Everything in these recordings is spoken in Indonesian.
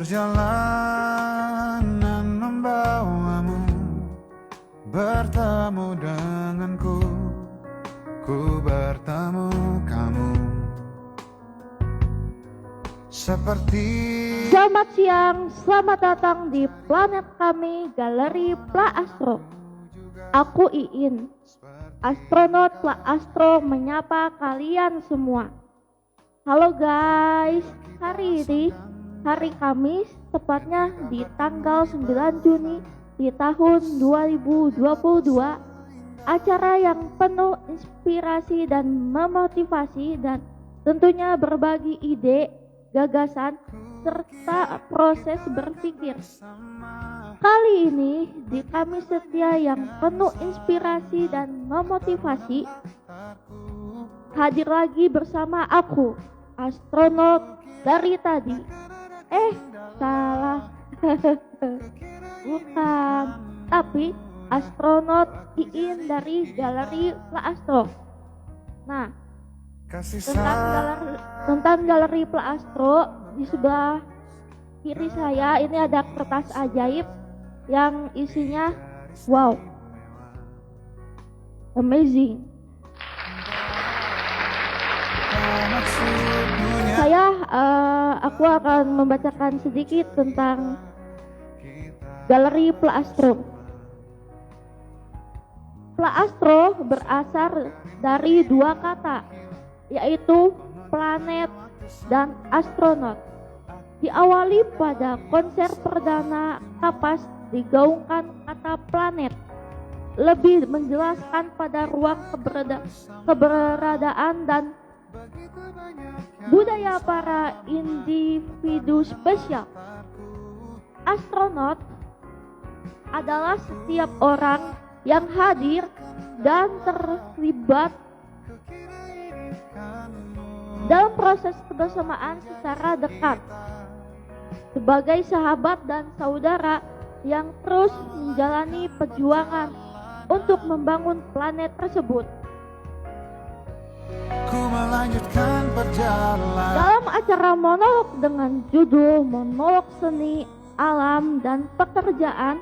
Perjalanan membawamu bertemu denganku, ku bertemu kamu seperti. Selamat siang, selamat datang di planet kami, Galeri Pla Astro. Aku Iin, astronot Pla Astro, menyapa kalian semua. Halo guys, hari ini hari Kamis, tepatnya di tanggal 9 Juni di tahun 2022. Acara yang penuh inspirasi dan memotivasi dan tentunya berbagi ide, gagasan, serta proses berpikir. Kali ini di Kamis Setia yang penuh inspirasi dan memotivasi, hadir lagi bersama aku, astronot dari tadi. Salah. Bukan, tapi astronot Iin dari Galeri Pla Astro. Nah, tentang Galeri Pla Astro, di sebelah kiri saya ini ada kertas ajaib yang isinya wow, amazing. Aku akan membacakan sedikit tentang Galeri Pla Astro. Pla Astro berasal dari dua kata, yaitu planet dan astronot. Diawali pada konser perdana kapas digaungkan kata planet, lebih menjelaskan pada ruang keberadaan dan budaya para individu spesial. Astronot adalah setiap orang yang hadir dan terlibat dalam proses kebersamaan secara dekat sebagai sahabat dan saudara yang terus menjalani perjuangan untuk membangun planet tersebut. Dalam acara monolog dengan judul Monolog Seni, Alam, dan Pekerjaan,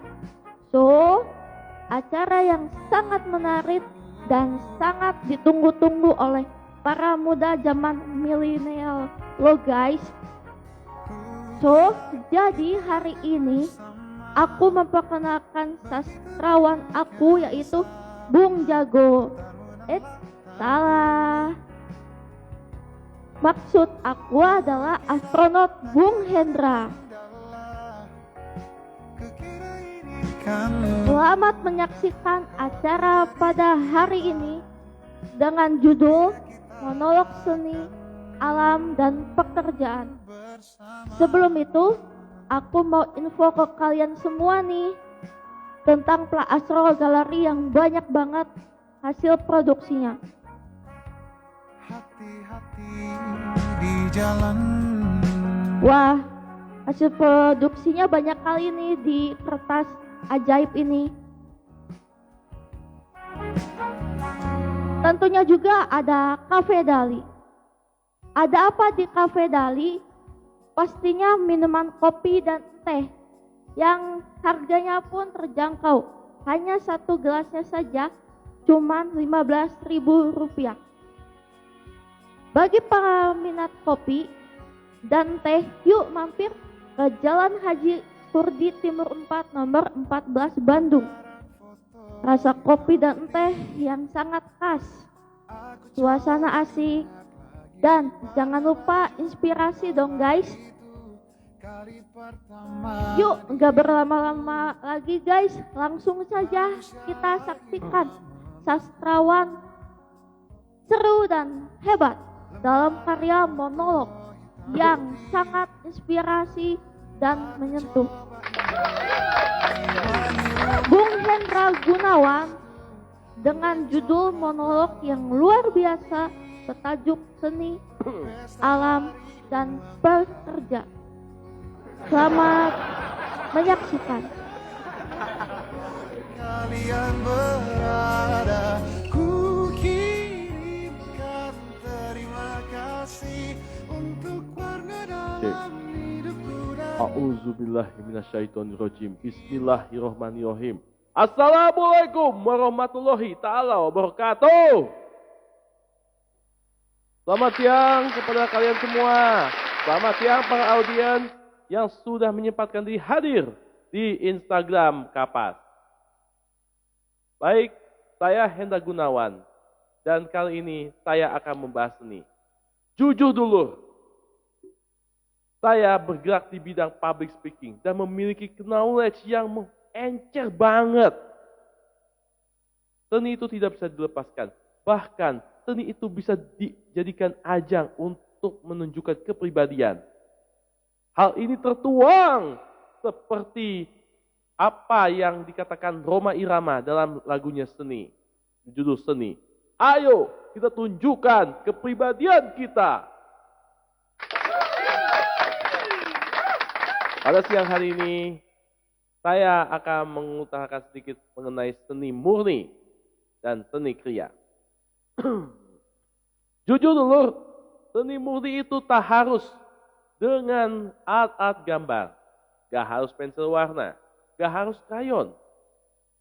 acara yang sangat menarik dan sangat ditunggu-tunggu oleh para muda zaman milenial lo guys. Jadi hari ini aku memperkenalkan sastrawan aku, yaitu Bung Jago. Salah. Maksud aku adalah astronot Bung Hendra. Selamat menyaksikan acara pada hari ini dengan judul Monolog Seni, Alam, dan Pekerjaan. Sebelum itu, aku mau info ke kalian semua nih tentang Pla Astro Galeri yang banyak banget hasil produksinya. Di jalan. Wah, hasil produksinya banyak kali nih di kertas ajaib ini. Tentunya juga ada Cafe Dali. Ada apa di Cafe Dali? Pastinya minuman kopi dan teh yang harganya pun terjangkau. Hanya satu gelasnya saja cuman Rp15.000. Bagi para minat kopi dan teh, yuk mampir ke Jalan Haji Surdi Timur 4 nomor 14 Bandung. Rasa kopi dan teh yang sangat khas, suasana asik, dan jangan lupa inspirasi dong guys. Yuk, gak berlama-lama lagi guys, langsung saja kita saksikan sastrawan seru dan hebat dalam karya monolog yang sangat inspirasi dan menyentuh. Bung Hendra Gunawan dengan judul monolog yang luar biasa bertajuk Seni, Alam, dan Pekerja. Selamat menyaksikan. Kalian berada, ku kirimkan terima kasih untuk warna dalam hidupku dan A'udzubillahi minasyaitonirrajim. Bismillahirrahmanirrahim. Assalamualaikum warahmatullahi ta'ala wabarakatuh. Selamat siang kepada kalian semua. Selamat siang para audiens yang sudah menyempatkan diri hadir di Instagram Kapas. Baik, saya Hendra Gunawan. Dan kali ini saya akan membahas seni. Jujur dulu. Saya bergerak di bidang public speaking dan memiliki knowledge yang encer banget. Seni itu tidak bisa dilepaskan. Bahkan seni itu bisa dijadikan ajang untuk menunjukkan kepribadian. Hal ini tertuang seperti apa yang dikatakan Rhoma Irama dalam lagunya Seni. Judul Seni. Ayo kita tunjukkan kepribadian kita. Pada siang hari ini, saya akan mengutarakan sedikit mengenai seni murni dan seni kriya. Jujur dulu, seni murni itu tak harus dengan alat-alat gambar. Gak harus pensil warna, gak harus krayon.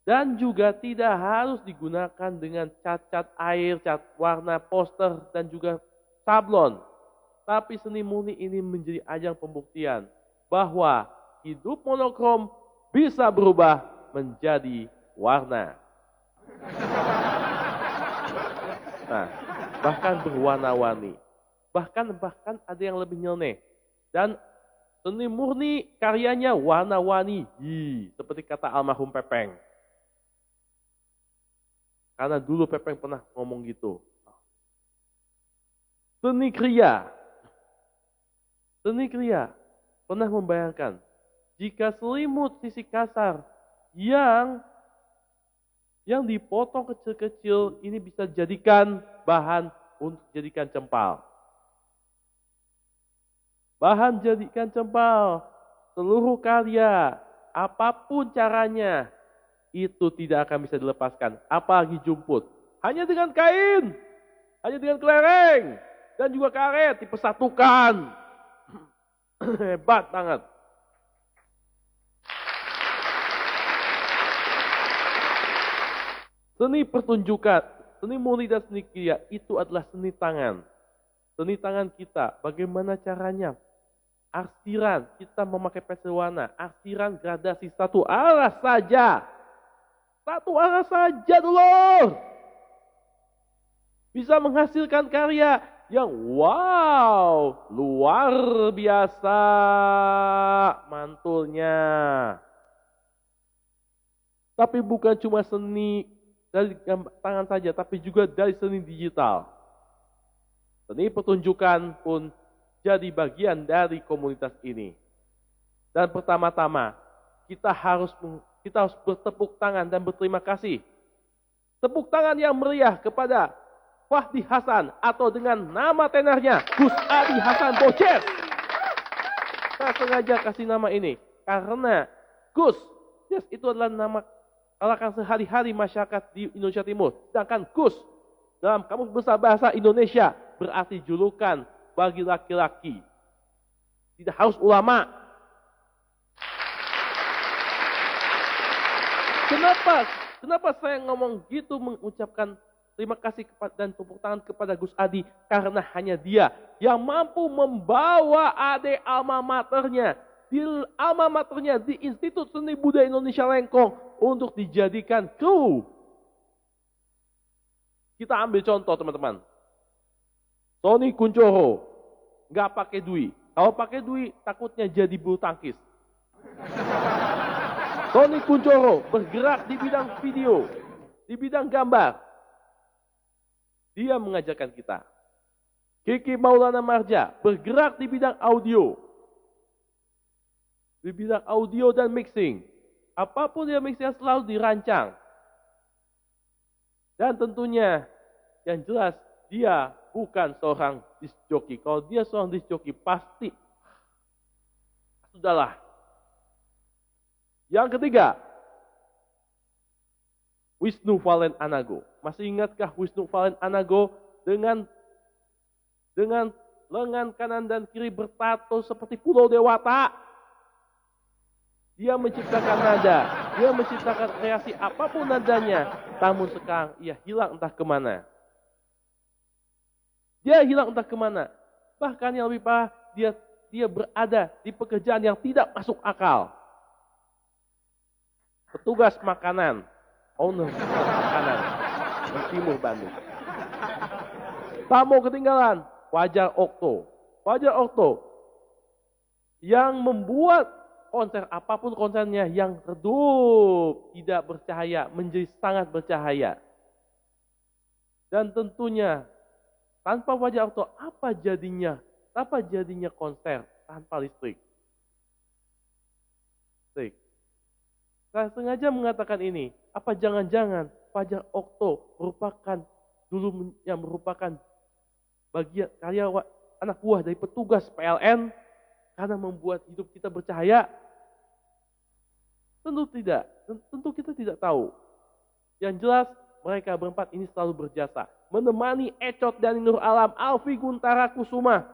Dan juga tidak harus digunakan dengan cat-cat air, cat warna, poster, dan juga sablon. Tapi seni murni ini menjadi ajang pembuktian bahwa hidup monokrom bisa berubah menjadi warna. Nah, bahkan berwarna-warni. Bahkan ada yang lebih nyeleneh. Dan seni murni karyanya warna-warni. Seperti kata almarhum Pepeng. Karena dulu Pepeng pernah ngomong gitu. Seni kriya. Pernah membayangkan jika selimut sisi kasar yang dipotong kecil-kecil ini bisa dijadikan bahan untuk jadikan cempal. Bahan jadikan cempal, seluruh karya, apapun caranya, itu tidak akan bisa dilepaskan. Apalagi jumput. Hanya dengan kain, hanya dengan kelereng, dan juga karet dipersatukan. Hebat banget. Seni pertunjukan, seni murni dan seni kriya itu adalah seni tangan. Seni tangan kita, bagaimana caranya? Arsiran, kita memakai pensil warna. Arsiran gradasi satu arah saja. Satu arah saja dulu. Bisa menghasilkan karya yang wow, luar biasa mantulnya. Tapi bukan cuma seni dari tangan saja, tapi juga dari seni digital. Seni pertunjukan pun jadi bagian dari komunitas ini. Dan pertama-tama, kita harus bertepuk tangan dan berterima kasih. Tepuk tangan yang meriah kepada Fahdi Hasan atau dengan nama tenernya Gus Adi Hasan Boces. Saya sengaja kasih nama ini karena Gus itu adalah nama alakan sehari-hari masyarakat di Indonesia Timur. Sedangkan Gus dalam Kamus Besar Bahasa Indonesia berarti julukan bagi laki-laki. Tidak harus ulama. Kenapa saya ngomong gitu mengucapkan terima kasih dan tepuk tangan kepada Gus Adi karena hanya dia yang mampu membawa adik alma maternya di Institut Seni Budaya Indonesia Lengkong untuk dijadikan kru. Kita ambil contoh teman-teman. Tony Kuncoro nggak pakai duit. Kalau pakai duit takutnya jadi bulu tangkis. Tony Kuncoro bergerak di bidang video, di bidang gambar. Dia mengajarkan kita. Kiki Maulana Marja bergerak di bidang audio. Di bidang audio dan mixing. Apapun dia mixing selalu dirancang. Dan tentunya yang jelas dia bukan seorang disc jockey. Kalau dia seorang disc jockey pasti sudahlah. Yang ketiga, Wisnu Valen Anago. Masih ingatkah Wisnu Valen Anago dengan lengan kanan dan kiri bertato seperti Pulau Dewata? Dia menciptakan nada, dia menciptakan kreasi apapun nadanya. Namun sekarang ia hilang entah kemana. Dia hilang entah kemana. Bahkan yang lebih parah, dia berada di pekerjaan yang tidak masuk akal. Petugas makanan, owner makanan di Timur Bandung. Tak mau ketinggalan, Fajar Okto. Fajar Okto yang membuat konser apapun konsernya yang redup, tidak bercahaya, menjadi sangat bercahaya. Dan tentunya tanpa Fajar Okto apa jadinya? Apa jadinya konser tanpa listrik? Saya sengaja mengatakan ini. Apa jangan-jangan Fajar Okto merupakan bagian karyawan anak buah dari petugas PLN karena membuat hidup kita bercahaya? Tentu tidak. Tentu kita tidak tahu. Yang jelas mereka berempat ini selalu berjasa. Menemani Ecot dan Nur Alam, Alfi Guntara Kusuma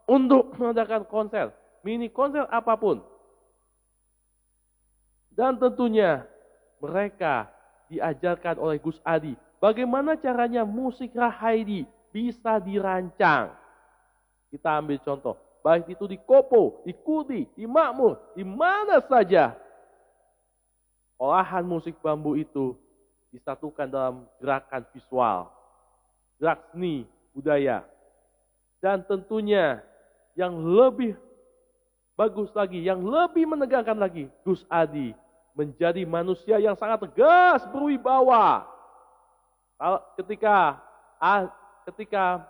untuk mengadakan konser. Mini konser apapun. Dan tentunya mereka diajarkan oleh Gus Adi. Bagaimana caranya musik Rahaidi bisa dirancang. Kita ambil contoh. Baik itu di Kopo, di Kuti, di Makmur, di mana saja. Olahan musik bambu itu disatukan dalam gerakan visual. Gerak seni, budaya. Dan tentunya yang lebih bagus lagi, yang lebih menegangkan lagi, Gus Adi menjadi manusia yang sangat tegas, berwibawa. Ketika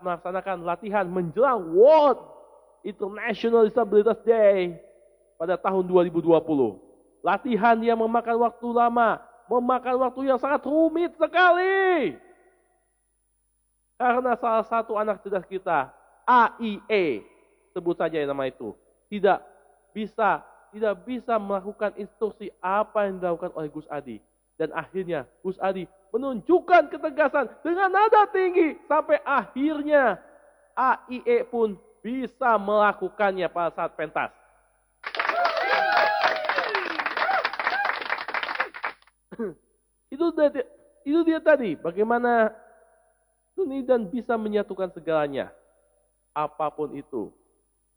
melaksanakan latihan menjelang World International Disability Day pada tahun 2020. Latihan yang memakan waktu lama, memakan waktu yang sangat rumit sekali. Karena salah satu anak cerdas kita, AIE, sebut saja nama itu, tidak bisa melakukan instruksi apa yang dilakukan oleh Gus Adi. Dan akhirnya Gus Adi menunjukkan ketegasan dengan nada tinggi sampai akhirnya AIE pun bisa melakukannya pada saat pentas. Itu dia tadi, bagaimana seni dan bisa menyatukan segalanya. Apapun itu,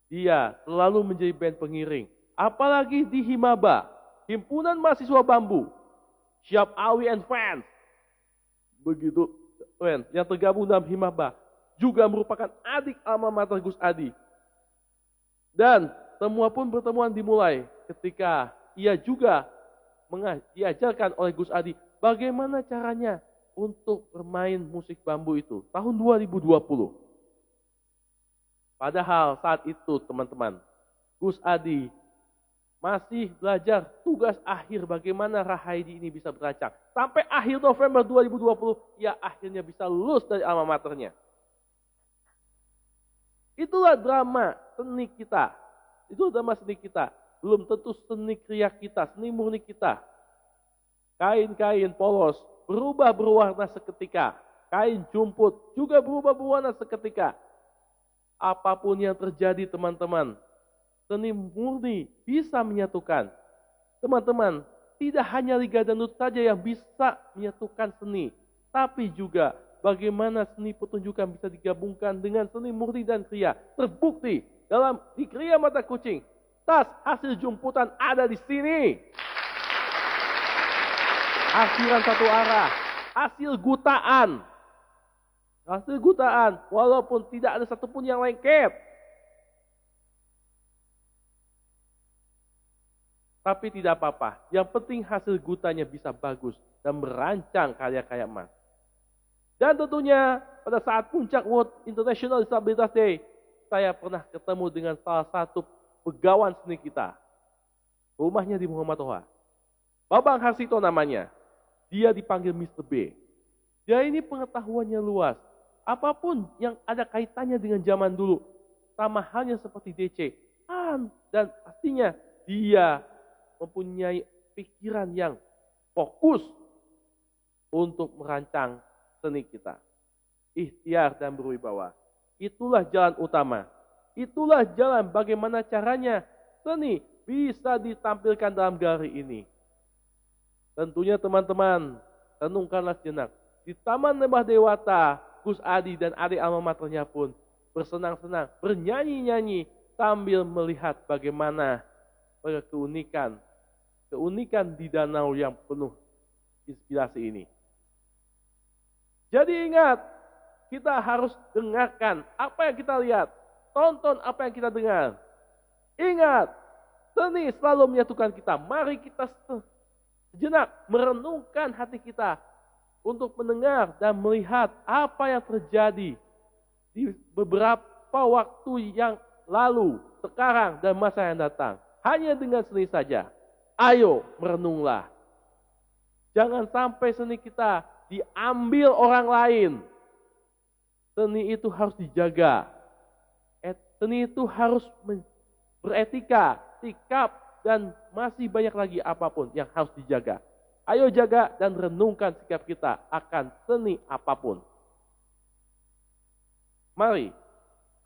dia selalu menjadi band pengiring. Apalagi di Himaba, Himpunan Mahasiswa Bambu, Syab Alwi and Friends. Begitu, yang tergabung dalam Himaba. Juga merupakan adik alma mater Gus Adi. Dan semua pun pertemuan dimulai ketika ia juga diajarkan oleh Gus Adi bagaimana caranya untuk bermain musik bambu itu. Tahun 2020. Padahal saat itu teman-teman, Gus Adi masih belajar tugas akhir bagaimana Rahaidi ini bisa berancang. Sampai akhir November 2020, ia akhirnya bisa lulus dari alma maternya. Itulah drama seni kita. Itu drama seni kita. Belum tentu seni kriya kita, seni murni kita. Kain-kain polos berubah berwarna seketika. Kain jumput juga berubah berwarna seketika. Apapun yang terjadi teman-teman, seni murni bisa menyatukan. Teman-teman, tidak hanya Liga Dangdut saja yang bisa menyatukan seni. Tapi juga bagaimana seni pertunjukan bisa digabungkan dengan seni murni dan kriya. Terbukti di Kriya Mata Kucing. Tas hasil jumputan ada di sini. Akhiran satu arah. Hasil gutaan. Hasil gutaan. Walaupun tidak ada satupun yang lengket. Tapi tidak apa-apa. Yang penting hasil gutanya bisa bagus. Dan merancang karya-karya emas. Dan tentunya pada saat puncak World International Disability Day, saya pernah ketemu dengan salah satu pegawan seni kita. Rumahnya di Muhammad Toha. Babang Harsito namanya. Dia dipanggil Mr. B. Dia ini pengetahuannya luas. Apapun yang ada kaitannya dengan zaman dulu. Sama halnya seperti DC. Dan pastinya dia mempunyai pikiran yang fokus untuk merancang seni kita. Ikhtiar dan berwibawa. Itulah jalan utama. Itulah jalan bagaimana caranya seni bisa ditampilkan dalam galeri ini. Tentunya teman-teman, renungkanlah sejenak. Di Taman Lembah Dewata, Gus Adi dan adik alma maternya pun bersenang-senang, bernyanyi-nyanyi sambil melihat bagaimana keunikan di danau yang penuh inspirasi ini. Jadi ingat, kita harus dengarkan apa yang kita lihat, tonton apa yang kita dengar. Ingat, seni selalu menyatukan kita. Mari kita sejenak merenungkan hati kita untuk mendengar dan melihat apa yang terjadi di beberapa waktu yang lalu, sekarang, dan masa yang datang. Hanya dengan seni saja. Ayo merenunglah. Jangan sampai seni kita diambil orang lain. Seni itu harus dijaga. Seni itu harus beretika, sikap, dan masih banyak lagi apapun yang harus dijaga. Ayo jaga dan renungkan sikap kita akan seni apapun. Mari,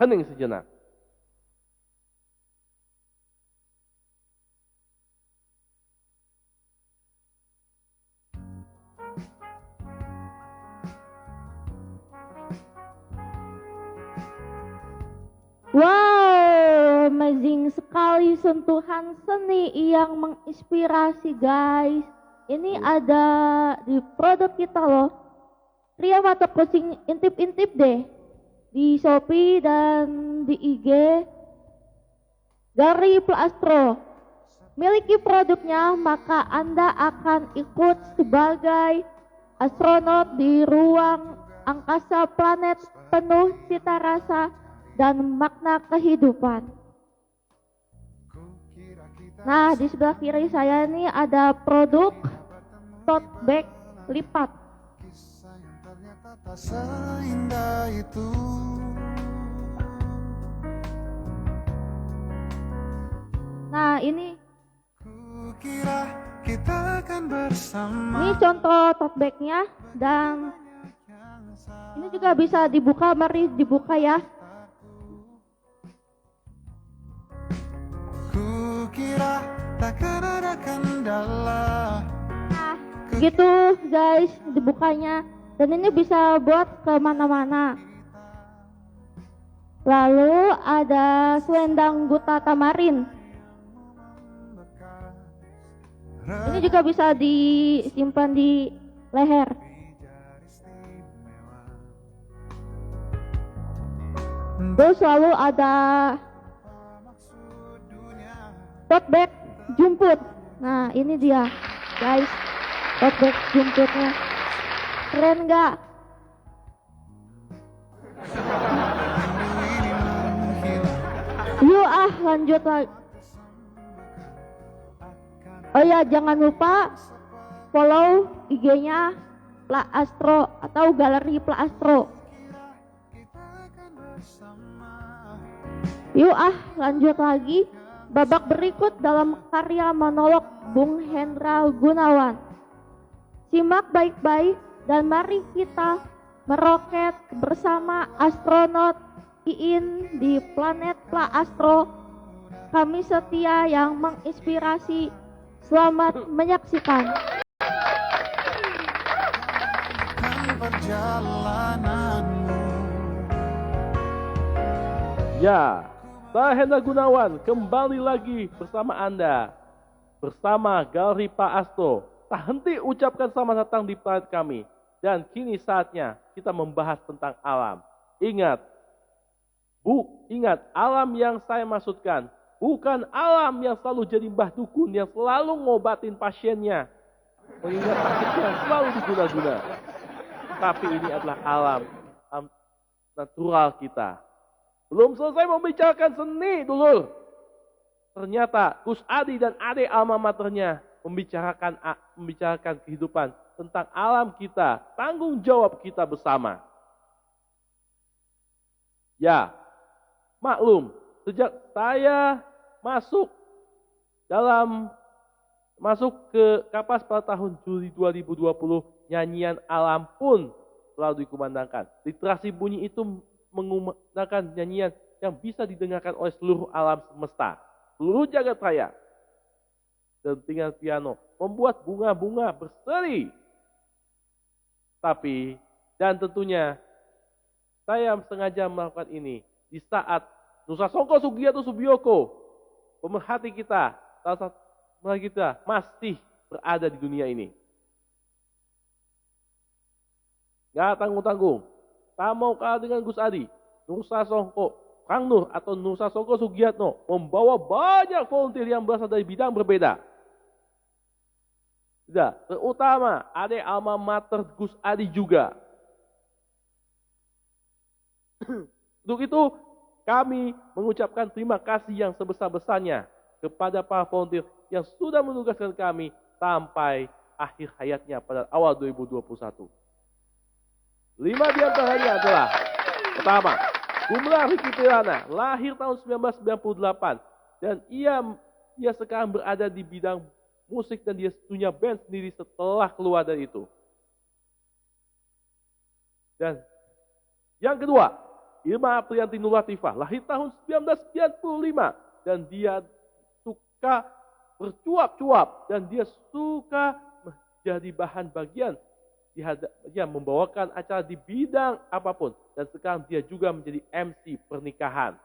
hening sejenak. Wow, amazing sekali sentuhan seni yang menginspirasi guys. Ini ada di produk kita loh. Ria foto coaching intip-intip deh. Di Shopee dan di IG. Dari Plastro. Miliki produknya maka Anda akan ikut sebagai astronot di ruang angkasa planet penuh cita rasa dan makna kehidupan. Nah, di sebelah kiri saya ini ada produk tote bag lipat. Kisah yang ternyata tak seindah itu. Nah, ini Kukira kita akan bersama. ini contoh tote bagnya dan ini juga bisa dibuka. Mari dibuka ya. Kukira takkan ada kendala. Nah, gitu guys dibukanya. Dan ini bisa buat kemana-mana. Lalu ada selendang Guta Tamarin. Ini juga bisa disimpan di leher. Terus lalu ada tote bag jumput. Nah ini dia guys, tote bag jumputnya. Keren gak? Yuk lanjut lagi. Oh ya, jangan lupa follow IG-nya Pla Astro atau Galeri Pla Astro. Yuk lanjut lagi. Babak berikut dalam karya monolog Bung Hendra Gunawan. Simak baik-baik dan mari kita meroket bersama astronot Iin di planet Pla Astro. Kami setia yang menginspirasi. Selamat menyaksikan. Perjalananmu. Ya, saya Hendra Gunawan kembali lagi bersama Anda. Bersama Galeri Pak Astro. Tak henti ucapkan selamat datang di planet kami. Dan kini saatnya kita membahas tentang alam. Ingat alam yang saya maksudkan. Bukan alam yang selalu jadi mbah dukun yang selalu ngobatin pasiennya. Mengingat sakit yang selalu diguna-guna. Tapi ini adalah alam natural kita. Belum selesai membicarakan seni dulu. Ternyata Gus Adi dan adik alma maternya membicarakan kehidupan tentang alam kita. Tanggung jawab kita bersama. Ya, maklum. Sejak saya masuk ke Kapas pada tahun Juli 2020, nyanyian alam pun selalu dikumandangkan. Literasi bunyi itu mengumandangkan nyanyian yang bisa didengarkan oleh seluruh alam semesta, seluruh jagat raya. dentingan piano, membuat bunga-bunga berseri. Tapi, dan tentunya, saya sengaja melakukan ini di saat Nusa Songko Sugiarto Subiyoko, pemerhati kita, salah satu pemerhati kita masih berada di dunia ini. Gak tanggung-tanggung, tak mau kalah dengan Gus Adi, Nusa Songko, Kang Nur atau Nusa Songko Sugiarto membawa banyak volunteer yang berasal dari bidang berbeda. Tidak, terutama ada alma mater Gus Adi juga. Untuk itu kami mengucapkan terima kasih yang sebesar-besarnya kepada para volunteer yang sudah menugaskan kami sampai akhir hayatnya pada awal 2021. 5 di antaranya adalah pertama, Gumelar Ricky Tirana, lahir tahun 1998 dan ia sekarang berada di bidang musik dan dia punya band sendiri setelah keluar dari itu. Dan yang kedua, Irma Aprianti Nur Latifah, lahir tahun 1995 dan dia suka bercuap-cuap dan dia suka menjadi bahan bagian dia membawakan acara di bidang apapun dan sekarang dia juga menjadi MC pernikahan.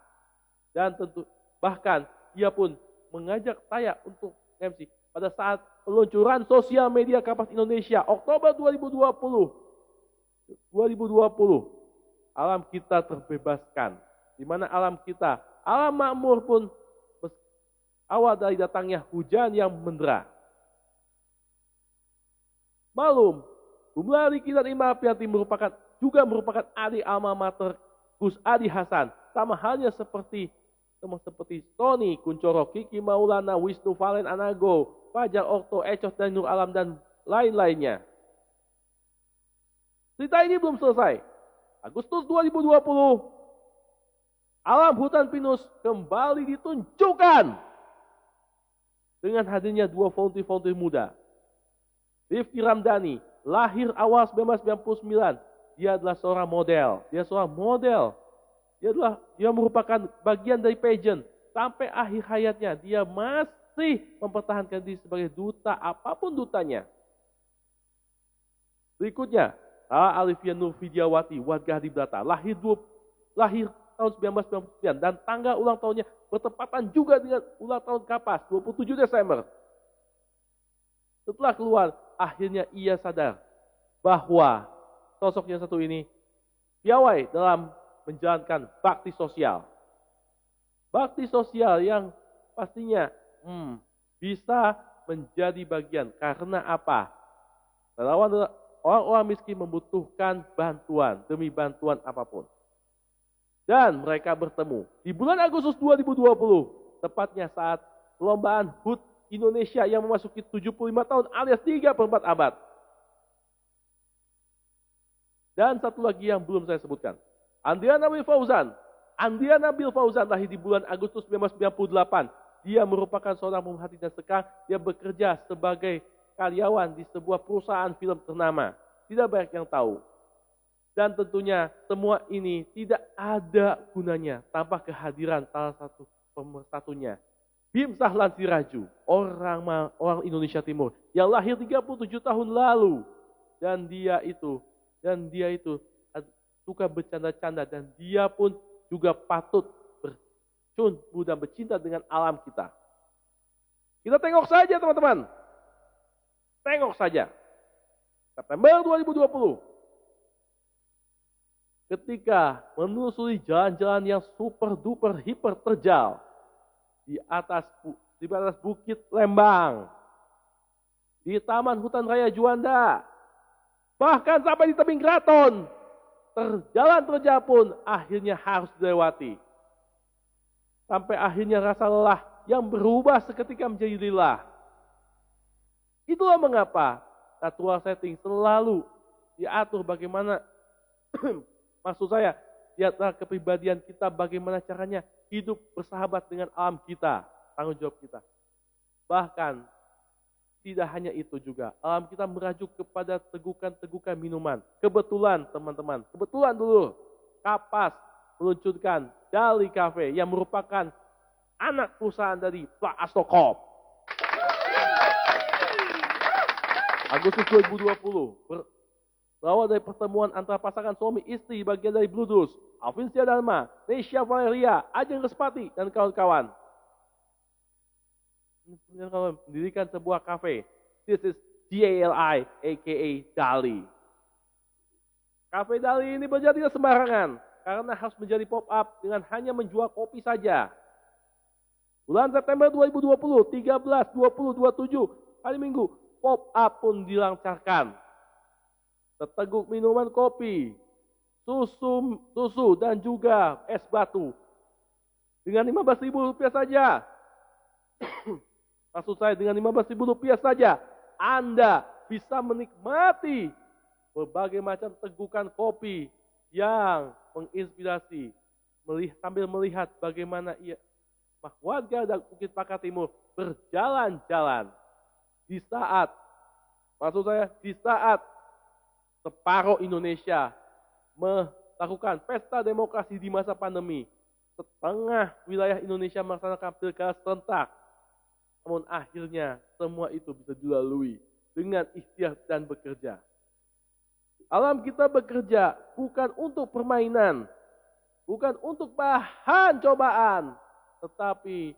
Dan tentu bahkan dia pun mengajak saya untuk MC pada saat peluncuran sosial media Kapas Indonesia Oktober 2020. Alam kita terbebaskan, di mana alam kita, alam makmur pun awal dari datangnya hujan yang mendera. Malum, Gumelar Ricky dan Irma Aprianti juga merupakan adik alma mater Gus Adi Hasan, sama halnya seperti Tony Kuncoro, Kiki Maulana, Wisnu Valen Anago, Fajar Okto, Ecos dan Nur Alam dan lain-lainnya. Cerita ini belum selesai. Agustus 2020, alam hutan pinus kembali ditunjukkan dengan hadirnya 2 volunteer muda. Rifki Ramdhani, lahir awal 1999, dia adalah seorang model. Dia merupakan bagian dari pageant. Sampai akhir hayatnya, dia masih mempertahankan diri sebagai duta, apapun dutanya. Berikutnya, Alivia Nur Vidyawati, warga Adibrata, lahir tahun 1999 dan tanggal ulang tahunnya bertepatan juga dengan ulang tahun Kapas, 27 Desember. Setelah keluar, akhirnya ia sadar bahwa sosok yang satu ini piawai dalam menjalankan bakti sosial. Bakti sosial yang pastinya bisa menjadi bagian. Karena apa? Orang-orang miskin membutuhkan bantuan demi bantuan apapun. Dan mereka bertemu di bulan Agustus 2020, tepatnya saat perlombaan HUT Indonesia yang memasuki 75 tahun alias 3/4 abad. Dan satu lagi yang belum saya sebutkan. Andriana Nabil Fauzan lahir di bulan Agustus 1998. Dia merupakan seorang pemerhati dan sekarang dia bekerja sebagai karyawan di sebuah perusahaan film ternama. Tidak banyak yang tahu. Dan tentunya semua ini tidak ada gunanya tanpa kehadiran salah satu pemersatunya. Bim Sahlan Siraju, orang Indonesia Timur yang lahir 37 tahun lalu. Dan dia itu suka bercanda-canda dan dia pun juga patut bercumbu dan bercinta dengan alam kita. Kita tengok saja teman-teman. Tengok saja. September 2020. Ketika menelusuri jalan-jalan yang super duper hiper terjal di atas Bukit Lembang, di Taman Hutan Raya Juanda, bahkan sampai di tebing keraton, jalan terjal pun akhirnya harus dilewati. Sampai akhirnya rasa lelah yang berubah seketika menjadi lelah. Itulah mengapa natural setting selalu diatur bagaimana maksud saya, lihatlah kepribadian kita bagaimana caranya hidup bersahabat dengan alam kita, tanggung jawab kita. Bahkan, tidak hanya itu juga, alam kita merajuk kepada tegukan-tegukan minuman. Kebetulan teman-teman, dulu, Kapas meluncurkan Dali Cafe yang merupakan anak perusahaan dari Pak Astokop. Agustus 2020, berawal dari pertemuan antara pasangan suami istri bagian dari Bludus, Alvin Syahdarma, Nesya Valeria, Ajeng Respati, dan kawan-kawan. Mendirikan sebuah kafe. This is DALI, aka Dali. Kafe Dali ini berjadi sembarangan, karena harus menjadi pop-up dengan hanya menjual kopi saja. Bulan September 2020, 13, 20, 27, hari Minggu, pop-up pun dilancarkan. Seteguk minuman kopi, susu dan juga es batu. Dengan Rp15.000 saja. Maksud saya dengan Rp15.000 saja, Anda bisa menikmati berbagai macam tegukan kopi yang menginspirasi. Sambil melihat bagaimana warga dan Bukit Pakar Timur berjalan-jalan. Di saat separuh Indonesia melakukan pesta demokrasi di masa pandemi, setengah wilayah Indonesia melaksanakan pilkada serentak. Namun akhirnya semua itu bisa dilalui dengan ikhtiar dan bekerja. Alam kita bekerja bukan untuk permainan, bukan untuk bahan cobaan, tetapi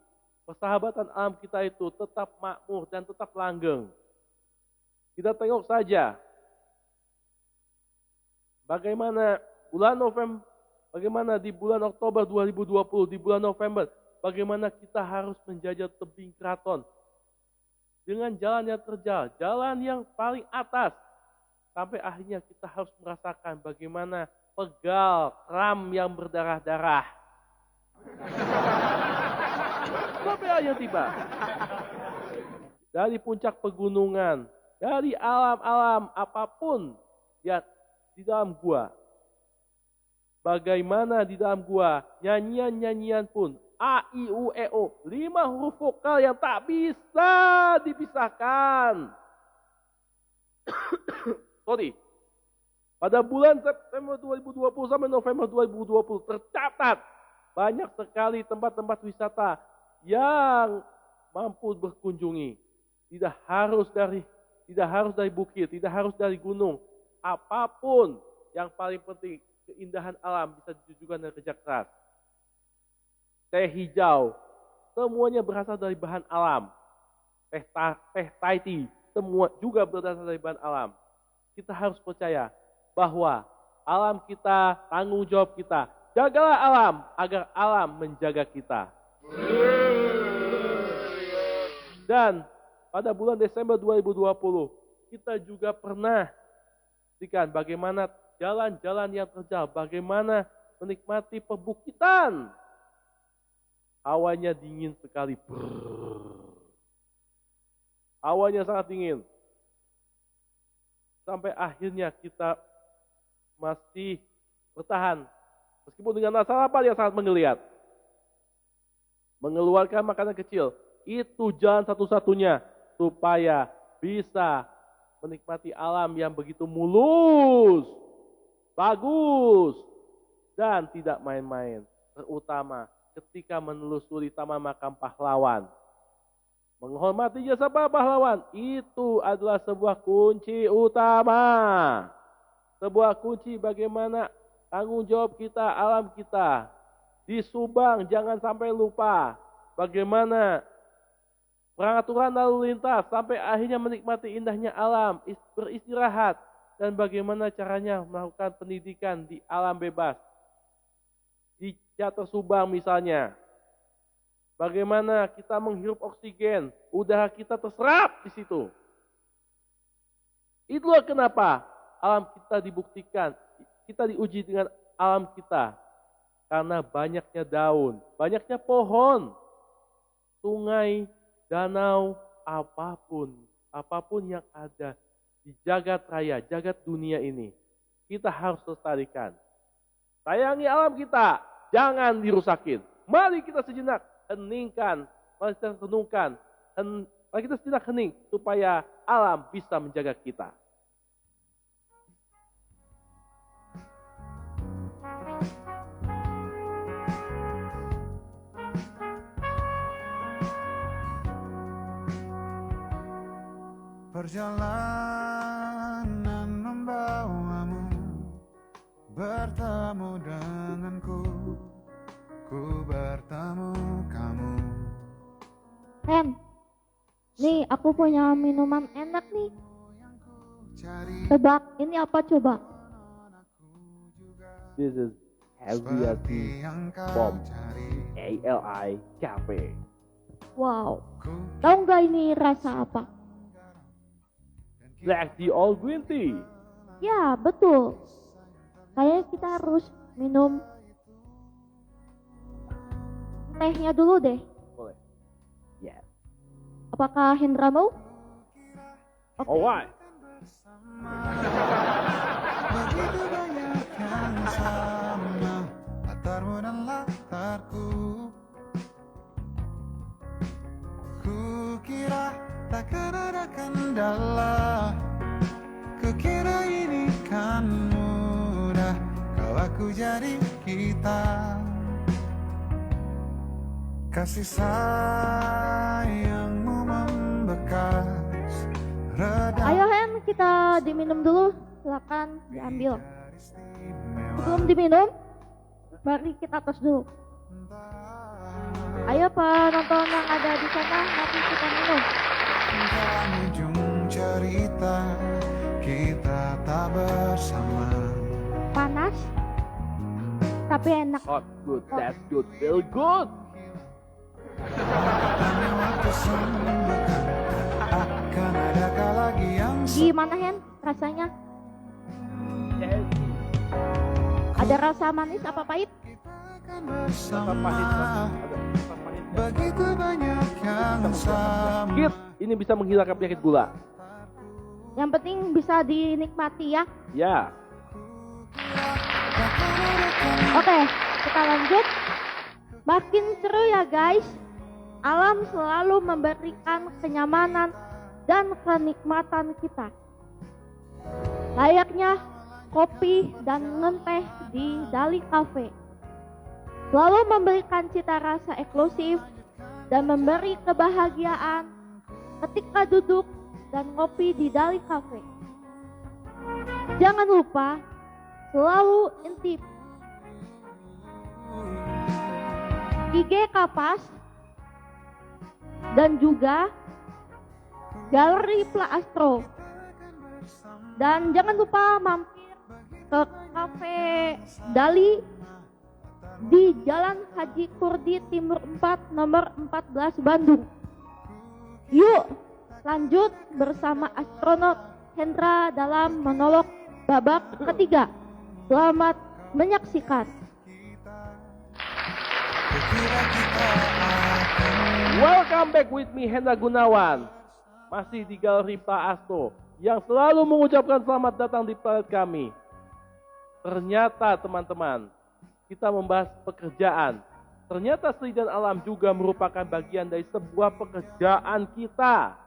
persahabatan alam kita itu tetap makmur dan tetap langgeng. Kita tengok saja bagaimana di bulan Oktober 2020, di bulan November, bagaimana kita harus menjajah tebing keraton dengan jalan yang terjal, jalan yang paling atas, sampai akhirnya kita harus merasakan bagaimana pegal ram yang berdarah-darah. Sampai akhirnya tiba dari puncak pegunungan, dari alam-alam apapun ya di dalam gua. Bagaimana di dalam gua nyanyian-nyanyian pun A, I, U, E, O, 5 huruf vokal yang tak bisa dipisahkan. Sorry. Pada bulan September 2020 sampai November 2020 tercatat banyak sekali tempat-tempat wisata yang mampu berkunjungi. Tidak harus dari bukit, tidak harus dari gunung. Apapun yang paling penting, keindahan alam bisa ditujukan dari kerja keras. Teh hijau, semuanya berasal dari bahan alam. Teh Thai tea, semua juga berasal dari bahan alam. Kita harus percaya bahwa alam kita, tanggung jawab kita. Jagalah alam agar alam menjaga kita. Dan pada bulan Desember 2020, kita juga pernah lihat bagaimana jalan-jalan yang terjal, bagaimana menikmati perbukitan. Hawanya dingin sekali. Hawanya sangat dingin. Sampai akhirnya kita masih bertahan. Meskipun dengan rasa lapar yang sangat menggeliat. Mengeluarkan makanan kecil. Itu jalan satu-satunya supaya bisa menikmati alam yang begitu mulus, bagus, dan tidak main-main. Terutama ketika menelusuri Taman Makam Pahlawan. Menghormati jasa para pahlawan, itu adalah sebuah kunci utama. Sebuah kunci bagaimana tanggung jawab kita, alam kita. Di Subang jangan sampai lupa bagaimana peraturan lalu lintas sampai akhirnya menikmati indahnya alam, beristirahat, dan bagaimana caranya melakukan pendidikan di alam bebas. Di Teater Subang misalnya, bagaimana kita menghirup oksigen, udara kita terserap di situ. Itulah kenapa alam kita dibuktikan, kita diuji dengan alam kita. Karena banyaknya daun, banyaknya pohon, sungai, danau, apapun yang ada di jagat raya, jagat dunia ini, kita harus lestarikan. Sayangi alam kita, jangan dirusakin. Mari kita sejenak heningkan, mari kita renungkan, mari kita sejenak hening supaya alam bisa menjaga kita. Perjalanan kamu denganku, ku bertemu kamu. Hen, nih aku punya minuman enak nih. Cari Tebak, ini apa coba? This is Healthier seperti yang kau Pom. cari. ALI Cafe. Wow, Ku tahu nggak ini rasa apa? Black tea all green tea. Ya, betul. Kayaknya kita harus minum tehnya dulu deh. Boleh. Yes. Apakah Hendra mau? Oke. Alright. begitu banyak yang sama, latarmu dan latarku. Kukira takkan ada kendala, kukira ini kan mudah, kau aku jadi kita. Kasih sayangmu membekas, redam Ayo Hen, kita diminum dulu. Silakan diambil. Sebelum diminum, mari kita tos dulu. Ayo penonton yang ada di sana, mari kita minum. Hingga ujung cerita kita tak bersama. Panas, tapi enak. Hot, good, that's good, feel good. Tapi waktu sembuhkan, akan adakah lagi yang Gimana Hen rasanya? Yes. Ada rasa manis apa pahit? akan Rasa bersama. pahit, ada rasa pahit. Begitu banyak yang sama. Sakit, ini bisa menghilangkan penyakit gula. Yang penting bisa dinikmati ya. Ya, Oke, kita lanjut. Makin seru ya guys. Alam selalu memberikan kenyamanan dan kenikmatan kita. Layaknya kopi dan ngeteh di Dali Cafe. Selalu memberikan cita rasa eksklusif dan memberi kebahagiaan ketika duduk dan ngopi di Dali Cafe. Jangan lupa selalu intip IG Kapas dan juga Galeri Plaastro. Dan jangan lupa mampir ke Cafe Dali di Jalan Haji Kurdi Timur 4 nomor 14 Bandung. Yuk lanjut bersama astronot Hendra dalam monolog babak ketiga. Selamat menyaksikan. Kukira kita akan welcome back with me Hendra Gunawan. Masih di Galeri Plaastro yang selalu mengucapkan selamat datang di planet kami. Ternyata teman-teman, kita membahas pekerjaan. Ternyata seni dan alam juga merupakan bagian dari sebuah pekerjaan kita.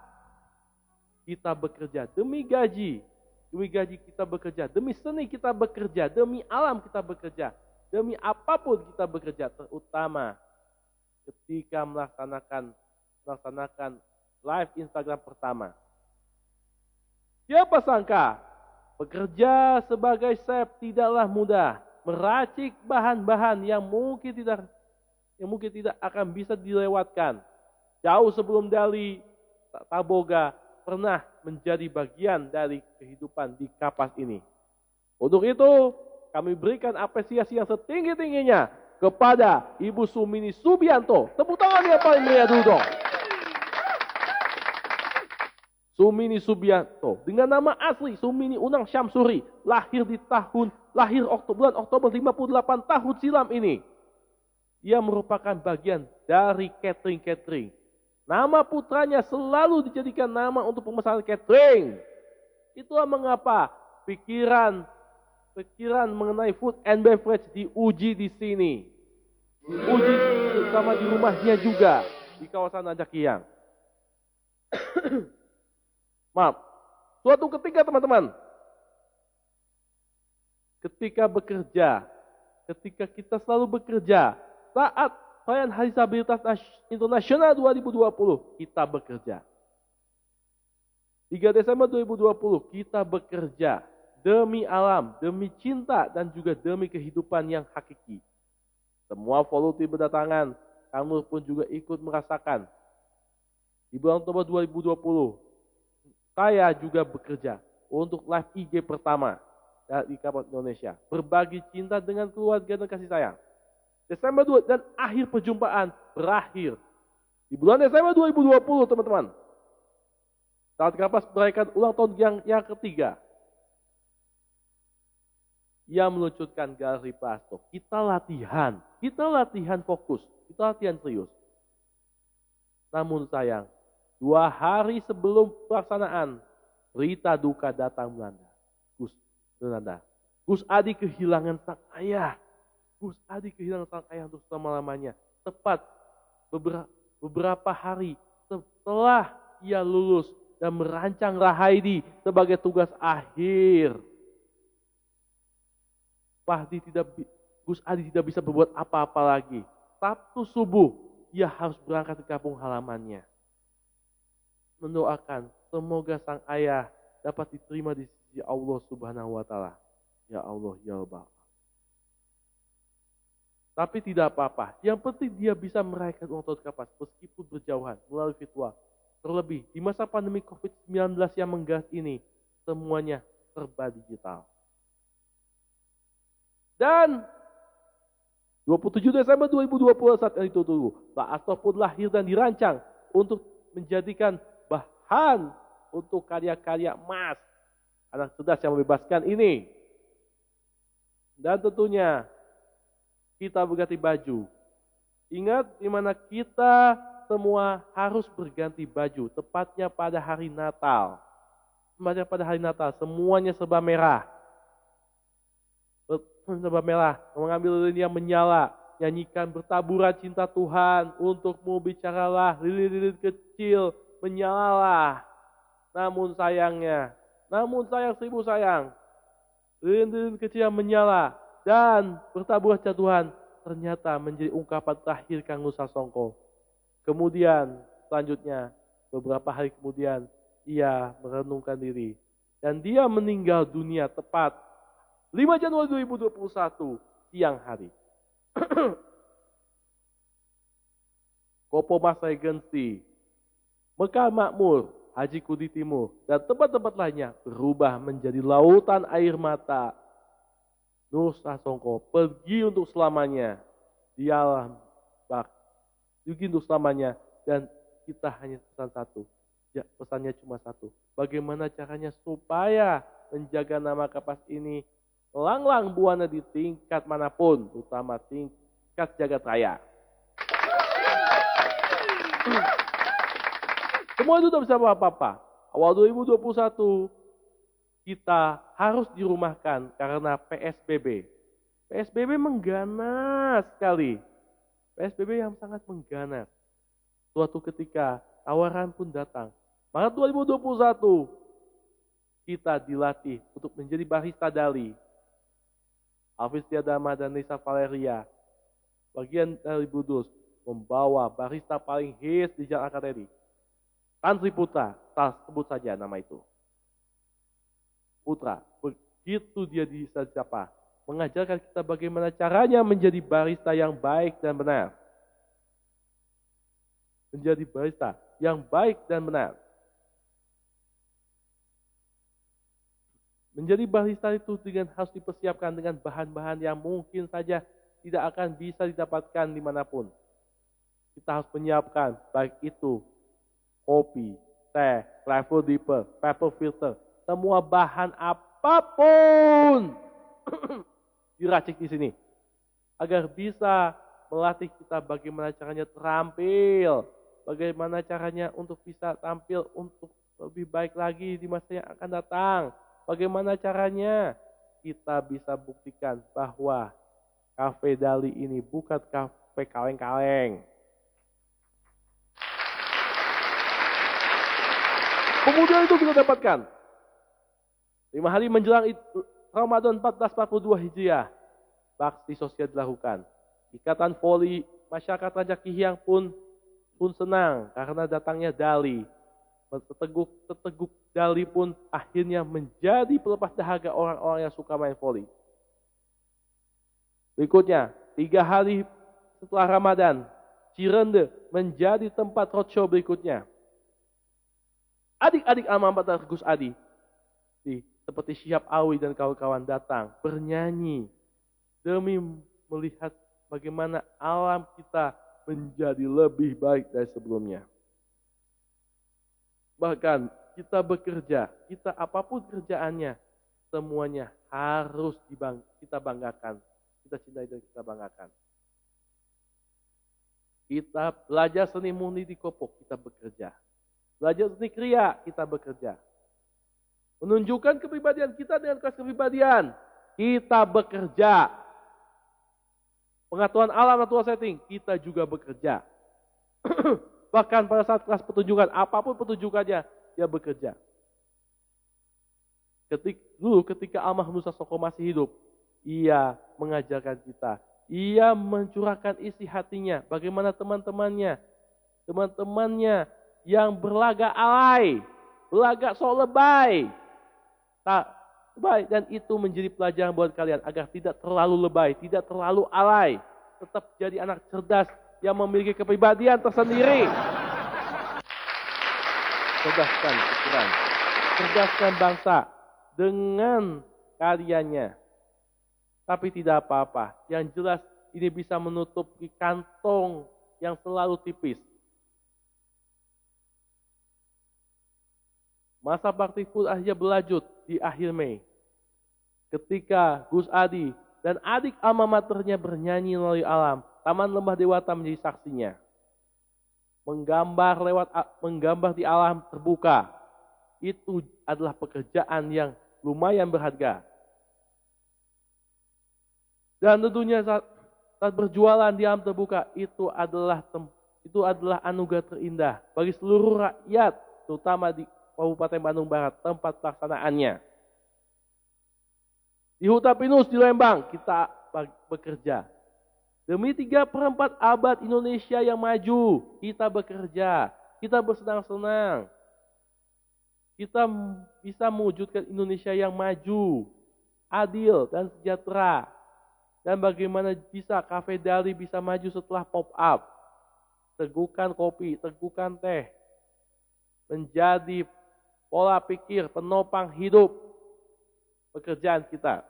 Kita bekerja demi gaji. Demi gaji kita bekerja, demi seni kita bekerja, demi alam kita bekerja. Demi apapun kita bekerja, terutama ketika melaksanakan live Instagram pertama. Siapa sangka bekerja sebagai chef tidaklah mudah, meracik bahan-bahan yang mungkin tidak akan bisa dilewatkan. Jauh sebelum Dali Taboga pernah menjadi bagian dari kehidupan di Kapas ini. Untuk itu, kami berikan apresiasi yang setinggi-tingginya kepada Ibu Sumini Subianto. Tepuk tangan yang paling meriah dulu dong. Sumini Subianto dengan nama asli Sumini Unang Syamsuri, lahir bulan Oktober 58 tahun silam ini. Ia merupakan bagian dari catering. Nama putranya selalu dijadikan nama untuk pemesanan catering. Itulah mengapa pikiran mengenai food and beverage diuji di sini. Diuji bersama di rumahnya juga di kawasan Ajakiang. Maaf. Suatu ketika teman-teman, ketika kita selalu bekerja, saat perayaan Hari Disabilitas Internasional 2020, kita bekerja. 3 Desember 2020, kita bekerja demi alam, demi cinta, dan juga demi kehidupan yang hakiki. Semua volunteer berdatangan, kamu pun juga ikut merasakan. Di bulan Oktober 2020, saya juga bekerja untuk live IG pertama dari Kabupaten Indonesia. Berbagi cinta dengan keluarga dan kasih sayang. Desember 2 dan akhir perjumpaan berakhir. Di bulan Desember 2020, teman-teman. Saat Kapas merayakan ulang tahun yang ketiga. Ia meluncurkan galeri plastik. Kita latihan fokus, kita latihan serius. Namun sayang, 2 hari sebelum pelaksanaan, berita duka datang melanda. Gus Adi kehilangan sang ayah. Gus Adi kehilangan sang ayah untuk selama-lamanya. Tepat beberapa hari setelah ia lulus dan merancang Rahaidi sebagai tugas akhir. Gus Adi tidak bisa berbuat apa-apa lagi. Sabtu subuh, ia harus berangkat ke kampung halamannya. Mendoakan semoga sang ayah dapat diterima di sisi Allah Subhanahu wa Ta'ala. Ya Allah, ya Allah. Tapi tidak apa-apa. Yang penting dia bisa merayakan ulang tahun Kapas meskipun berjauhan melalui virtual. Terlebih di masa pandemi COVID-19 yang menggas ini, semuanya serba digital. Dan 27 Desember 2020 saat itu La'astor pun lahir dan dirancang untuk menjadikan bahan untuk karya-karya emas. Anak cerdas yang membebaskan ini. Dan tentunya kita berganti baju. Ingat di mana kita semua harus berganti baju. Tepatnya pada hari Natal. Semuanya serba merah. Serba merah. Mengambil lilin yang menyala. Nyanyikan bertaburan cinta Tuhan. Untukmu bicaralah. Lilin-lilin kecil menyalalah. Namun sayang seribu sayang. Lilin-lilin kecil yang menyala dan bertaburan cinta Tuhan ternyata menjadi ungkapan terakhir Kang Nusa Songko. Kemudian selanjutnya beberapa hari kemudian ia merenungkan diri dan dia meninggal dunia tepat 5 Januari 2021 siang hari. Kopo Mas Regency, Mekar Makmur, Haji Kudi Timur, dan tempat-tempat lainnya berubah menjadi lautan air mata. Nusa Songko pergi untuk selamanya di alam bak. Pergi untuk selamanya dan kita hanya pesan satu. Ya, pesannya cuma satu. Bagaimana caranya supaya menjaga nama Kapas ini lang-lang buana di tingkat manapun, terutama tingkat jagat raya. Semua itu tidak bisa apa-apa. Awal 2021 kita harus dirumahkan karena PSBB. PSBB mengganas sekali. PSBB yang sangat mengganas. Suatu ketika tawaran pun datang. Maret 2021 kita dilatih untuk menjadi barista Dali. Hafiz Tiadama dan Nisa Valeria, bagian dari Budus, membawa barista paling hits di Jalan Akademi. Tantri Putra, sebut saja nama itu. Putra, begitu dia disapa, mengajarkan kita bagaimana caranya menjadi barista yang baik dan benar. Menjadi barista yang baik dan benar. Menjadi barista itu harus dipersiapkan dengan bahan-bahan yang mungkin saja tidak akan bisa didapatkan dimanapun. Kita harus menyiapkan baik itu kopi, teh, travel dipper, paper filter, semua bahan apapun diracik di sini agar bisa melatih kita bagaimana caranya terampil, bagaimana caranya untuk bisa tampil untuk lebih baik lagi di masa yang akan datang, bagaimana caranya kita bisa buktikan bahwa Cafe Dali ini bukan kafe kaleng-kaleng. Kemudian itu kita dapatkan 5 hari menjelang Ramadan 1442 Hijriah, bakti sosial dilakukan. Ikatan Voli Masyarakat Raja Kihiang pun senang karena datangnya Dali. Seteguk dali pun akhirnya menjadi pelepas dahaga orang-orang yang suka main voli. Berikutnya, 3 hari setelah Ramadan, Cirende menjadi tempat roadshow berikutnya. Adik-adik alma mater Gus Adi, seperti Syihab Awi dan kawan-kawan datang bernyanyi demi melihat bagaimana alam kita menjadi lebih baik dari sebelumnya. Bahkan kita bekerja, kita apapun kerjaannya, semuanya harus kita banggakan. Kita cintai dan kita banggakan. Kita belajar seni murni di Kopok, kita bekerja. Belajar seni kriya, kita bekerja. Menunjukkan kepribadian kita dengan kelas kepribadian, kita bekerja. Pengetahuan alam natural setting, kita juga bekerja. Bahkan pada saat kelas pertunjukan, apapun pertunjukannya, dia bekerja. Ketika almarhum Nusa Soko masih hidup, ia mengajarkan kita. Ia mencurahkan isi hatinya. Bagaimana teman-temannya yang berlagak alay, berlagak sok lebay. Dan itu menjadi pelajaran buat kalian agar tidak terlalu lebay, tidak terlalu alay. Tetap jadi anak cerdas yang memiliki kepribadian tersendiri. Cerdaskan pikiran, cerdaskan bangsa dengan karyanya. Tapi tidak apa-apa, yang jelas ini bisa menutupi kantong yang selalu tipis. Masa bakti pun akhirnya berlanjut di akhir Mei. Ketika Gus Adi dan adik alma maternya bernyanyi melalui alam, Taman Lembah Dewata menjadi saksinya. Menggambar di alam terbuka. Itu adalah pekerjaan yang lumayan berharga. Dan tentunya saat berjualan di alam terbuka itu adalah anugerah terindah bagi seluruh rakyat, terutama di Kabupaten Bandung Barat, tempat pelaksanaannya. Di Huta Pinus di Lembang kita bekerja. Demi 3/4 abad Indonesia yang maju, kita bekerja, kita bersenang-senang. Kita bisa mewujudkan Indonesia yang maju, adil dan sejahtera. Dan bagaimana bisa Cafe Dali bisa maju setelah pop-up. Tegukan kopi, tegukan teh. Menjadi pola pikir penopang hidup pekerjaan kita.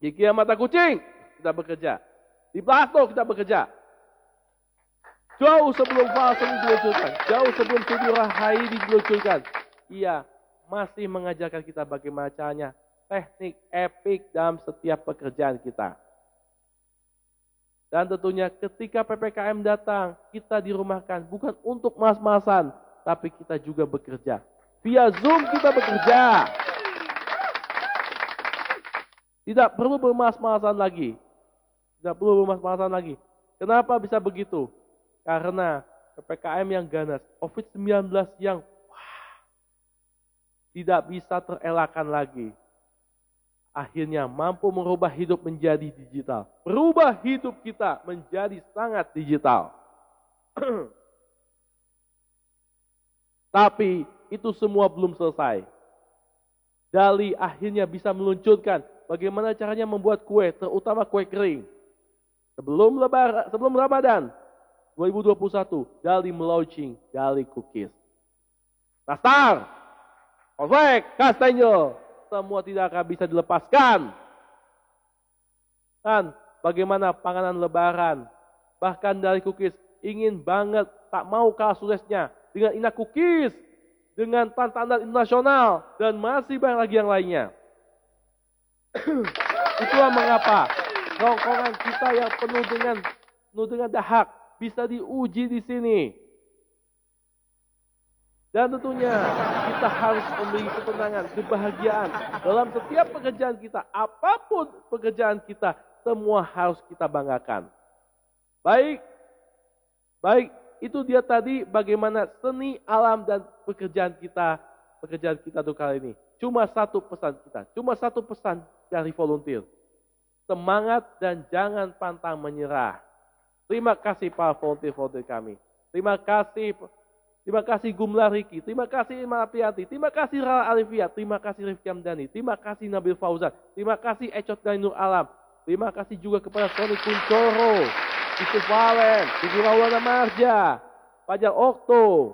Di Kia Mata Kucing, kita bekerja. Di Plato kita bekerja. Jauh sebelum Falsen diluncurkan, jauh sebelum Studio Rahaidi diluncurkan, ia masih mengajarkan kita bagaimana caranya teknik epik dalam setiap pekerjaan kita. Dan tentunya ketika PPKM datang, kita dirumahkan bukan untuk mas-masan, tapi kita juga bekerja. Via Zoom kita bekerja. Tidak perlu bermas-masan lagi. Tidak perlu bermas-masan lagi. Kenapa bisa begitu? Karena PPKM yang ganas, COVID-19 yang tidak bisa terelakkan lagi. Akhirnya mampu merubah hidup menjadi digital. Merubah hidup kita menjadi sangat digital. Tapi itu semua belum selesai. Dali akhirnya bisa meluncurkan bagaimana caranya membuat kue, terutama kue kering. Sebelum Ramadan 2021, Dali melaunching Dali Cookies. Nastar, Cornflake, Kastengel, semua tidak akan bisa dilepaskan. Dan bagaimana panganan lebaran, bahkan Dali Cookies ingin banget, tak mau kalah suksesnya dengan Ina Cookies, dengan standar internasional, dan masih banyak lagi yang lainnya. Itulah mengapa rongkongan kita yang penuh dengan dahak bisa diuji di sini. Dan tentunya kita harus memiliki ketenangan, kebahagiaan dalam setiap pekerjaan kita. Apapun pekerjaan kita, semua harus kita banggakan. Baik, itu dia tadi bagaimana seni alam dan pekerjaan kita untuk kali ini. Cuma satu pesan dari volunteer. Semangat dan jangan pantang menyerah. Terima kasih para volunteer kami. Terima kasih Terima kasih Gumla Riki, terima kasih Ima Aprianti, terima kasih Rala Alivia, terima kasih Rifki Amdani, terima kasih Nabil Fauzan, terima kasih Ecot dari Nur Alam, terima kasih juga kepada Sony Kuncoro, Yusuf Valen, Ibu Maulana Marja, Fajar Okto,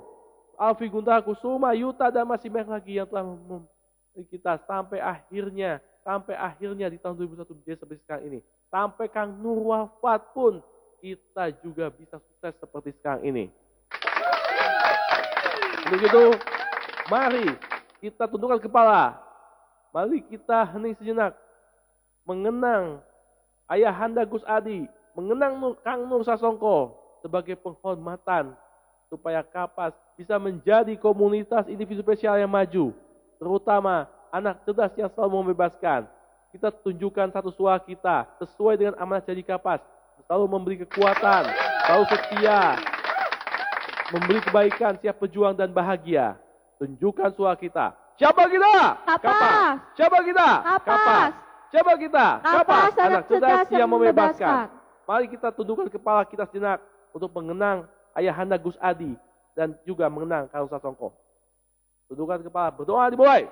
Alfi Guntar Kusuma, Yuta, dan masih banyak lagi yang telah memberi kita sampai akhirnya di tahun 2001 menjadi seperti sekarang ini. Sampai Kang Nur wafat pun kita juga bisa sukses seperti sekarang ini. Begitu, mari kita tundukkan kepala. Mari kita hening sejenak. Mengenang Ayahanda Gus Adi. Mengenang Kang Nur Sasongko sebagai penghormatan. Supaya Kapas bisa menjadi komunitas individu spesial yang maju. Terutama anak cerdas yang selalu membebaskan. Kita tunjukkan satu suara kita sesuai dengan amanat janji Kapas. Selalu memberi kekuatan, selalu setia. Memberi kebaikan, siap berjuang dan bahagia. Tunjukkan suara kita. Siapa kita? Kapas. Siapa kita? Kapas. Siapa kita? Kapas, Anak cerdas yang membebaskan. membebaskan. Mari kita tundukkan kepala kita sejenak untuk mengenang Ayahanda Gus Adi dan juga mengenang Kang Nur Sasongko. Tundukkan kepala, berdoa dimulai.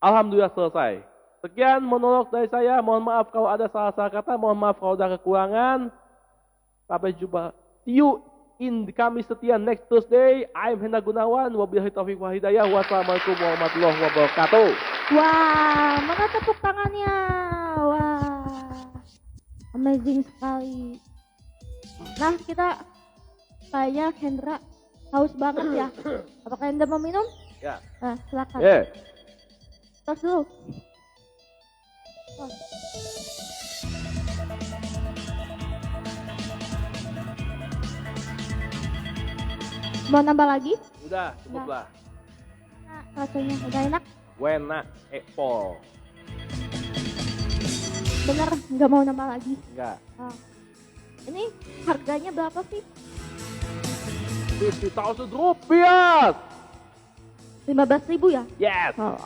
Alhamdulillah selesai. Sekian monolog dari saya. Mohon maaf kalau ada salah-salah kata. Mohon maaf kalau ada kekurangan. Sampai jumpa. See you in Kamis setia next Thursday. I'm Hendra Gunawan. Wabillahi taufiq wal hidayah. Wassalamualaikum warahmatullahi wabarakatuh. Wah, mana tepuk tangannya? Wah, amazing sekali. Nah, kita kayaknya Hendra haus banget ya. Apakah Hendra mau minum? Ya. Nah, silakan. Tos dulu. Oh. Mau nambah lagi? Udah, cukup Nah. lah. Nah, rasanya udah enak. Wena Apple. Bener, nggak mau nambah lagi. Enggak. Oh. Ini harganya berapa sih? 50.000 rupiah. 15.000 ya? Yes. Oh.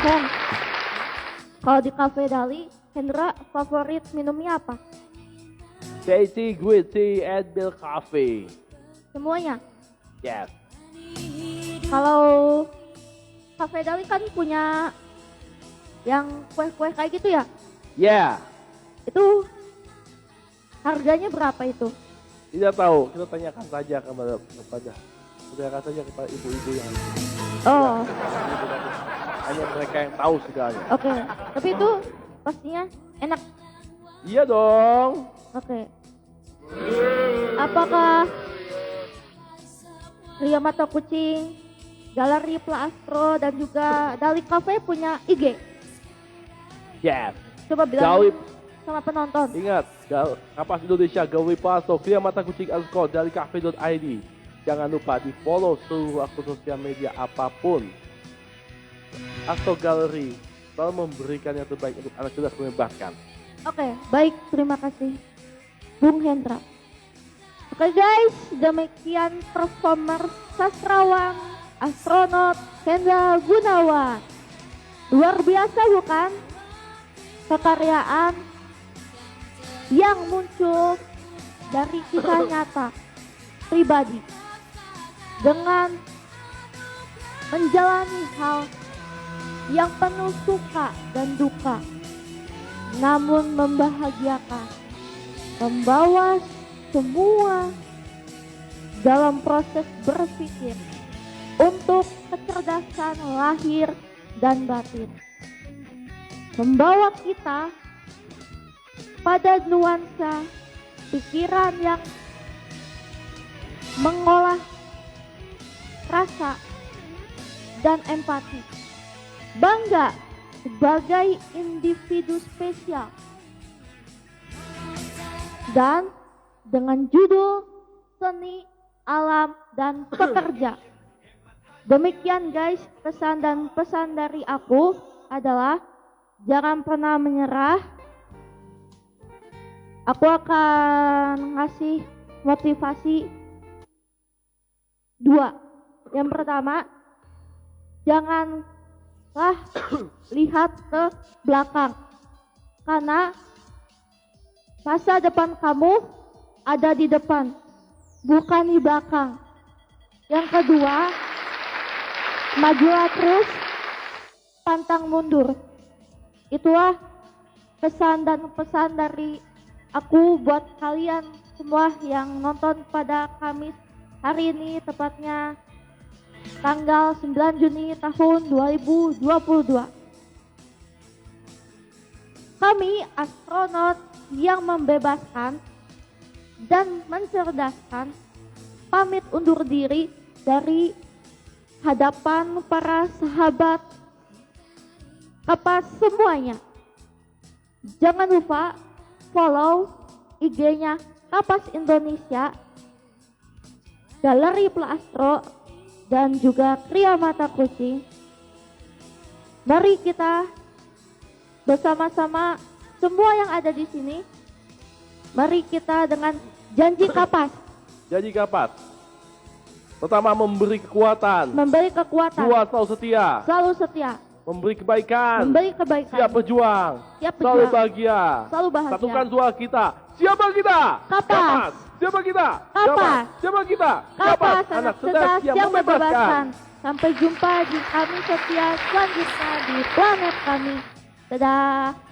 Hen, kalau di Cafe Dali, Hendra favorit minumnya apa? Daisy Green Tea and Milk Coffee. Semuanya. Yes. Kalau Cafe Dali kan punya yang kue-kue kayak gitu ya? Yeah. Itu harganya berapa itu? Tidak tahu, kita tanyakan saja kepada tanyakan saja kepada ibu-ibu yang Oh, hanya mereka yang tahu segalanya. oke. Tapi itu pastinya enak. Iya dong. Oke. Apakah Ria Mata Kucing, Galeri Pla Astro, dan juga Dali Cafe punya IG? Yes. Coba bilang Dali- sama penonton. Ingat, Kapas Indonesia, Gawi Paso, Clear Mata Kucing _ dari cafe.id. Jangan lupa di follow seluruh akun sosial media apapun. Astro Gallery selalu memberikan yang terbaik untuk anak cerdas membebaskan. Oke, baik, terima kasih Bung Hendra. Oke guys, demikian performer sastrawan astronot Hendra Gunawan. Luar biasa bukan? Kekaryaan yang muncul dari kisah nyata pribadi dengan menjalani hal yang penuh suka dan duka, namun membahagiakan, membawa semua dalam proses berpikir untuk kecerdasan lahir dan batin, membawa kita pada nuansa pikiran yang mengolah rasa dan empati, bangga sebagai individu spesial, dan dengan judul Seni, Alam, dan Pekerja. Demikian guys, pesan dan pesan dari aku adalah jangan pernah menyerah. Aku akan ngasih motivasi 2. Yang pertama, jangan lah lihat ke belakang. Karena masa depan kamu ada di depan, bukan di belakang. Yang kedua, majulah terus, pantang mundur. Itulah pesan dan pesan dari aku buat kalian semua yang nonton pada Kamis hari ini, tepatnya tanggal 9 Juni tahun 2022. Kami astronot yang membebaskan dan mencerdaskan pamit undur diri dari hadapan para sahabat kapas semuanya. Jangan lupa follow IG-nya Kapas Indonesia, Galeri Plastro, dan juga Kria Mata Kucing. Mari kita bersama-sama semua yang ada di sini. Mari kita dengan janji Kapas. Janji Kapas. Pertama, memberi kekuatan. Memberi kekuatan. Dua, selalu setia. Selalu setia. Memberi kebaikan. Memberi kebaikan. Siap berjuang. Siap Selalu berjuang. bahagia. Selalu bahagia. Satukan suara kita. Siapa kita? Kapas. Siapa kita? Kapas. Siapa kita? Kapas, anak cerdas yang membebaskan. membebaskan. Sampai jumpa di kami setia selanjutnya di planet kami. Dadah.